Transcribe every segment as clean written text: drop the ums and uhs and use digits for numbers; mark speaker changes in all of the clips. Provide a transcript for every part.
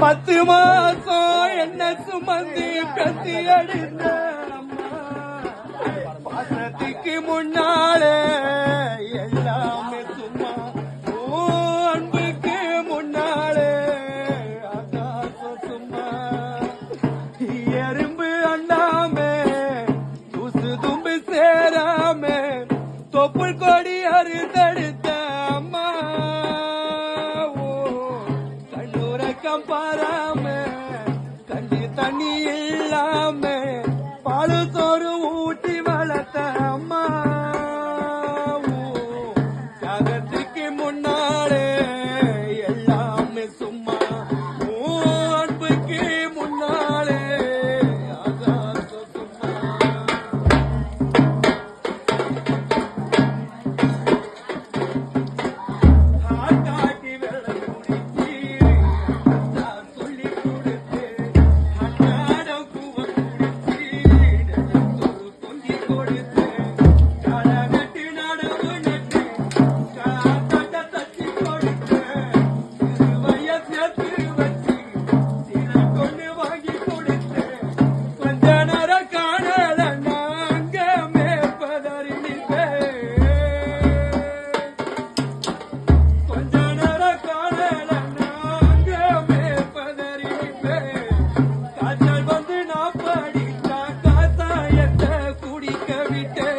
Speaker 1: 10 மாசம் என்ன சுமந்து பெத்தி அடித்த பாசத்துக்கு முன்னாலே எல்லாமே சும்மா அன்புக்கு முன்னாலே ஆகாசம் சும்மா எறும்பு அண்டாமே தூசு தும்பு சேராமே தொப்புள் கொடி அறுத்தெடுத்த அம்மா கண்ணுறக்கம் பாராம கஞ்சி தண்ணி இல்லாம பாலு சோறு ஊட்டி வளர்த்த அம்மா தியாகத்துக்கு முன்னாலே எல்லாமே சும்மா அன்புக்கு முன்னாலே ஆகாசம் சும்மா ஆட்டாட்டி வெள்ளை குடிச்சி சொல்லி கொடுத்து அன்னாடம் கூவ குடிச்சி தொங்கி கொடுத்து களை நட்டு நடவு நட்டு களாத்தட்ட தச்சி கொடுத்து சிறுவைய சேர்த்து வச்சு சில கொண்டு வாங்கி கொடுத்து கொஞ்ச நேரம் காணல நாங்க மேற்பதறி கொஞ்ச நேரம் காணல நாங்க மேற்பதறி காய்ச்சல் வந்து நான் படித்தா காத்தாயத்தை குடிக்க விட்டு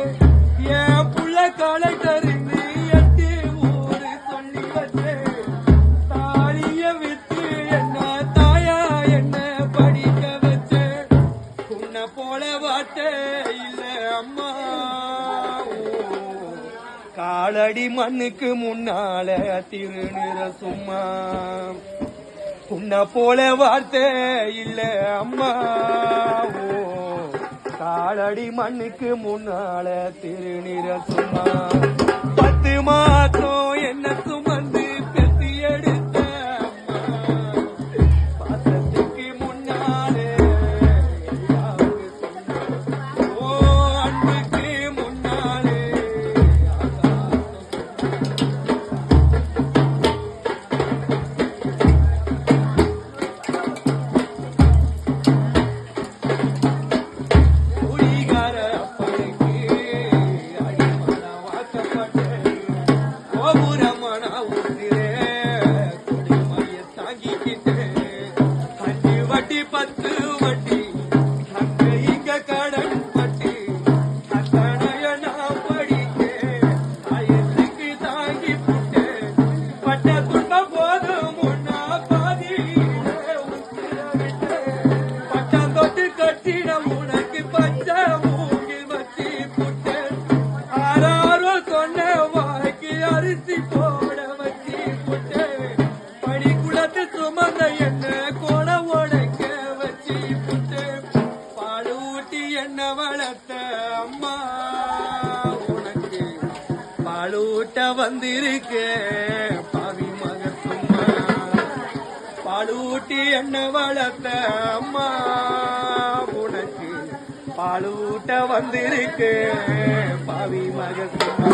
Speaker 1: என் புள்ள கலெக்டருக்கு 8 ஊரு சொல்லி வச்சு தாலிய வித்து என்ன தாயா என்ன படிக்க வச்சு உன்னை போல வாட்டே இல்ல அம்மா காலடி மண்ணுக்கு முன்னால திருநிற சும்மா உன்னை போல வார்த்தை இல்ல அம்மா காலடி மண்ணுக்கு முன்னால திருநிற சும்மா 10 மாசம் என்ன சுமந்து பெத்தி எடுத்த அம்மா பாசத்துக்கு முன்னாலே எல்லாமே சும்மா அன்புக்கு முன்னாலே குடிகார அப்பனுக்கு அடிமன வாக்கப்பட்டு கோபுரமான ஊத்திரே கொடிமைய தாங்கிக்கிட்டு 5 வட்டி 10 வட்டி அங்க இங்க கடன் பட்டு அத்தனைய நான் படிக்க ஆயத்துக்கு தாங்கி புட்டு பட்ட துன்பம் போதும் முன்னா பாதியிலே உத்திர விட்டு பட்டம் தொட்டு கட்டிடம் உனக்கு பச்சை மூங்கில் வச்சு புட்டு ஆறாரோ சொன்ன வாய்க்கு அரிசி போட வச்சு புட்டு படிக்குளத்து சுமந்த என்ன கோண உடைக்க வச்சு புட்டு பால் ஊட்டி என்ன வளர்த்த அம்மா உனக்கு பால் ஊட்ட வந்திருக்கே பாவி மக சும்மா பால் ஊட்டி என்ன வளர்த்த அம்மா உனக்கு பால் ஊட்ட வந்திருக்கு பாவி மக சும்மா